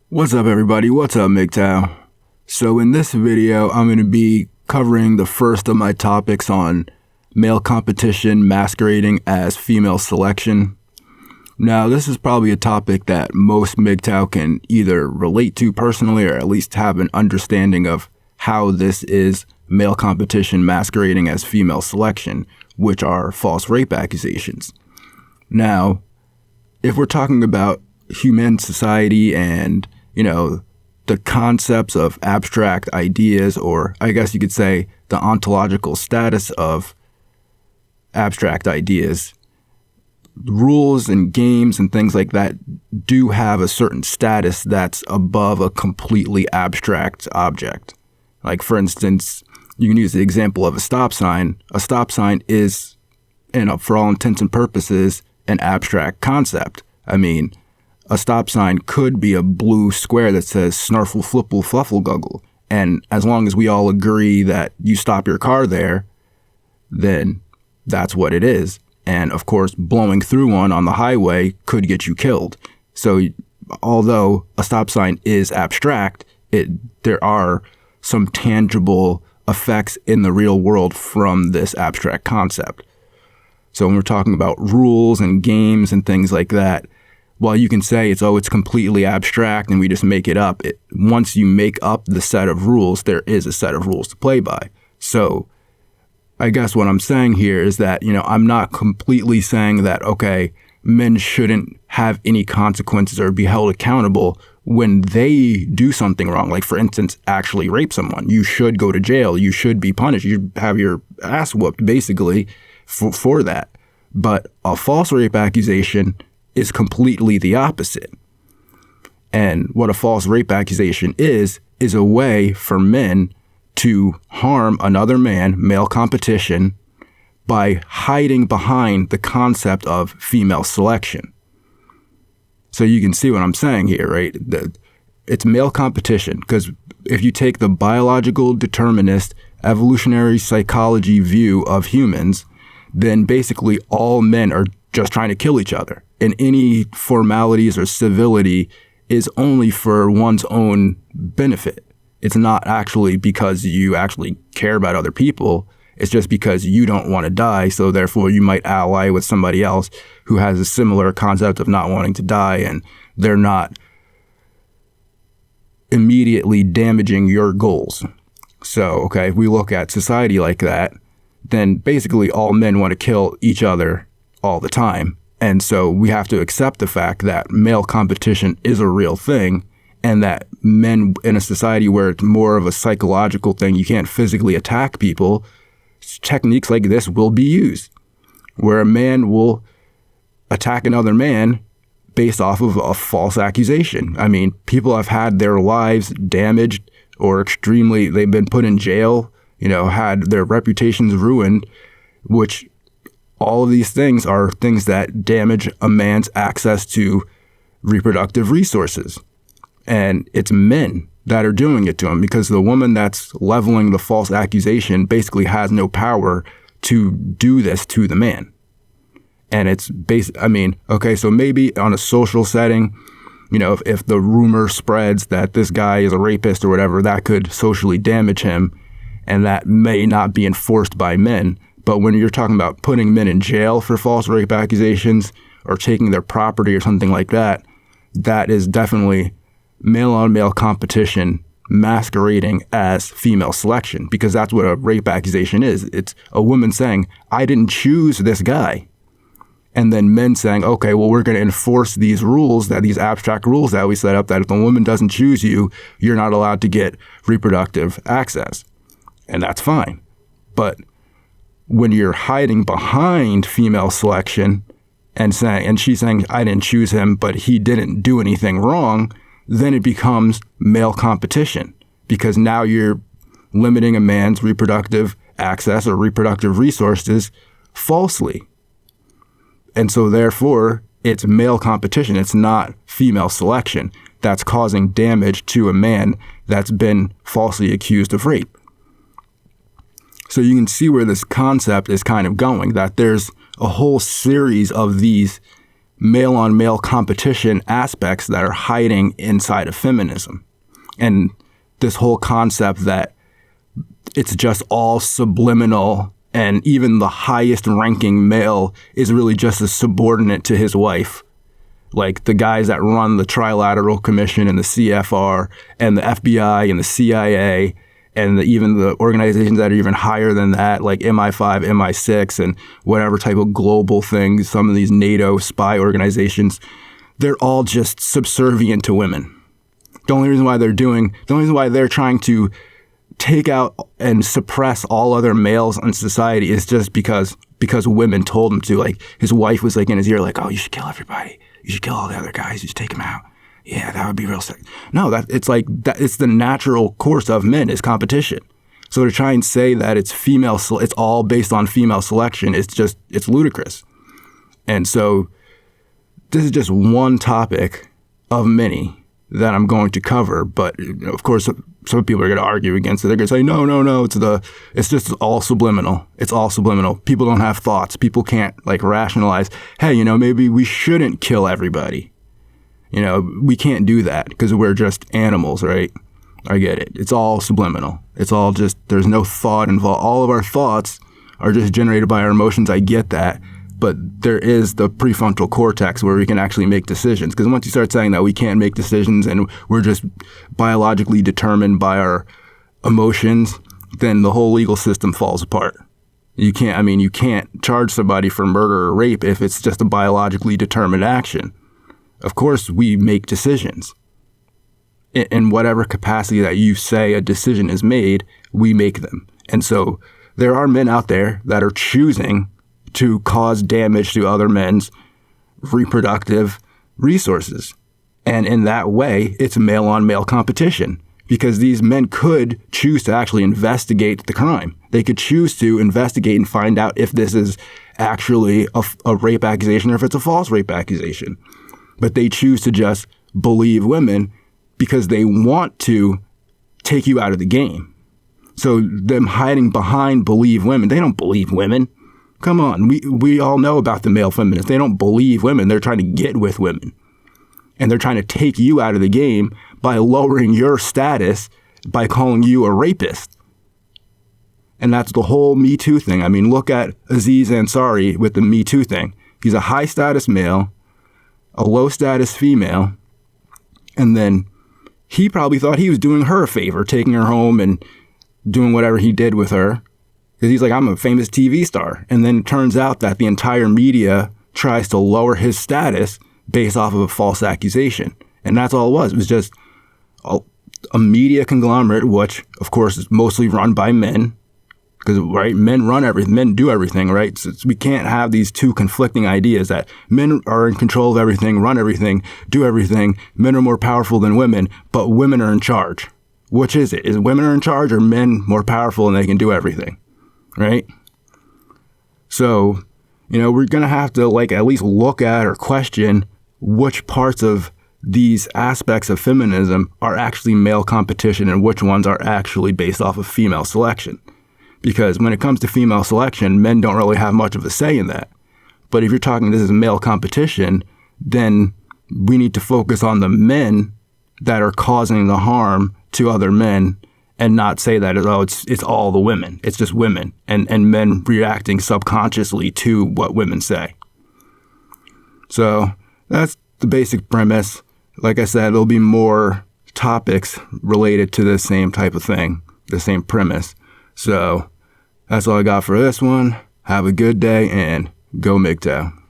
What's up, everybody? What's up, MGTOW? So in this video, I'm going to be covering the first of my topics on male competition masquerading as female selection. Now, this is probably a topic that most MGTOW can either relate to personally or at least have an understanding of how this is male competition masquerading as female selection, which are false rape accusations. Now, if we're talking about human society and, the concepts of abstract ideas, or I guess you could say the ontological status of abstract ideas, rules and games and things like that do have a certain status that's above a completely abstract object. Like, for instance, you can use the example of a stop sign. A stop sign is, for all intents and purposes, an abstract concept. I mean, a stop sign could be a blue square that says snarfle flipple fluffle guggle. And as long as we all agree that you stop your car there, then that's what it is. And of course, blowing through one on the highway could get you killed. So although a stop sign is abstract, there are some tangible effects in the real world from this abstract concept. So when we're talking about rules and games and things like that, while you can say it's completely abstract and we just make it up, once you make up the set of rules, there is a set of rules to play by. So I guess what I'm saying here is that, I'm not completely saying that, okay, men shouldn't have any consequences or be held accountable when they do something wrong. Like, for instance, actually rape someone. You should go to jail. You should be punished. You have your ass whooped, basically, for that. But a false rape accusation is completely the opposite. And what a false rape accusation is a way for men to harm another man, male competition, by hiding behind the concept of female selection. So you can see what I'm saying here, right? It's male competition, because if you take the biological determinist evolutionary psychology view of humans, then basically all men are just trying to kill each other. And any formalities or civility is only for one's own benefit. It's not actually because you actually care about other people. It's just because you don't want to die. So therefore you might ally with somebody else who has a similar concept of not wanting to die, and they're not immediately damaging your goals. So, okay, if we look at society like that, then basically all men want to kill each other all the time. And so we have to accept the fact that male competition is a real thing, and that men in a society where it's more of a psychological thing, you can't physically attack people, techniques like this will be used, where a man will attack another man based off of a false accusation. I mean, people have had their lives damaged or they've been put in jail, had their reputations ruined, which all of these things are things that damage a man's access to reproductive resources. And it's men that are doing it to him, because the woman that's leveling the false accusation basically has no power to do this to the man. And it's okay, so maybe on a social setting, if the rumor spreads that this guy is a rapist or whatever, that could socially damage him, and that may not be enforced by men. But when you're talking about putting men in jail for false rape accusations or taking their property or something like that, that is definitely male-on-male competition masquerading as female selection, because that's what a rape accusation is. It's a woman saying, I didn't choose this guy. And then men saying, okay, well, we're going to enforce these rules, these abstract rules that we set up, that if a woman doesn't choose you, you're not allowed to get reproductive access. And that's fine. But when you're hiding behind female selection and she's saying, I didn't choose him, but he didn't do anything wrong, then it becomes male competition, because now you're limiting a man's reproductive access or reproductive resources falsely. And so therefore, it's male competition. It's not female selection that's causing damage to a man that's been falsely accused of rape. So you can see where this concept is kind of going, that there's a whole series of these male-on-male competition aspects that are hiding inside of feminism. And this whole concept that it's just all subliminal, and even the highest ranking male is really just a subordinate to his wife. Like the guys that run the Trilateral Commission and the CFR and the FBI and the CIA and even the organizations that are even higher than that, like MI5, MI6, and whatever type of global things, some of these NATO spy organizations, they're all just subservient to women. The only reason why they're trying to take out and suppress all other males in society is just because women told him to. Like his wife was like in his ear, like, "Oh, you should kill everybody. You should kill all the other guys. You should take them out. Yeah, that would be real sick." No, it's the natural course of men is competition. So to try and say that it's all based on female selection, it's ludicrous. And so this is just one topic of many that I'm going to cover. But of course, some people are going to argue against it. They're going to say, no, it's just all subliminal. It's all subliminal. People don't have thoughts. People can't rationalize, hey, maybe we shouldn't kill everybody. We can't do that because we're just animals, right? I get it. It's all subliminal. It's all just, there's no thought involved. All of our thoughts are just generated by our emotions. I get that. But there is the prefrontal cortex where we can actually make decisions. Because once you start saying that we can't make decisions and we're just biologically determined by our emotions, then the whole legal system falls apart. You can't charge somebody for murder or rape if it's just a biologically determined action. Of course, we make decisions. In whatever capacity that you say a decision is made, we make them. And so there are men out there that are choosing to cause damage to other men's reproductive resources. And in that way, it's male-on-male competition because these men could choose to actually investigate the crime. They could choose to investigate and find out if this is actually a rape accusation or if it's a false rape accusation. But they choose to just believe women because they want to take you out of the game. So them hiding behind believe women, they don't believe women. Come on, we all know about the male feminists. They don't believe women. They're trying to get with women. And they're trying to take you out of the game by lowering your status by calling you a rapist. And that's the whole Me Too thing. I mean, look at Aziz Ansari with the Me Too thing. He's a high status male, a low status female, and then he probably thought he was doing her a favor, taking her home and doing whatever he did with her. Because he's like, I'm a famous TV star. And then it turns out that the entire media tries to lower his status based off of a false accusation. And that's all it was. It was just a media conglomerate, which, of course, is mostly run by men. Because, right, men run everything. Men do everything, right? So we can't have these two conflicting ideas that men are in control of everything, run everything, do everything. Men are more powerful than women, but women are in charge. Which is it? Is women are in charge or men more powerful and they can do everything? Right? So, we're going to have to at least look at or question which parts of these aspects of feminism are actually male competition and which ones are actually based off of female selection. Because when it comes to female selection, men don't really have much of a say in that. But if you're talking this is male competition, then we need to focus on the men that are causing the harm to other men and not say that, it's all the women. It's just women and men reacting subconsciously to what women say. So that's the basic premise. Like I said, there'll be more topics related to the same type of thing, the same premise. So that's all I got for this one. Have a good day and go MGTOW.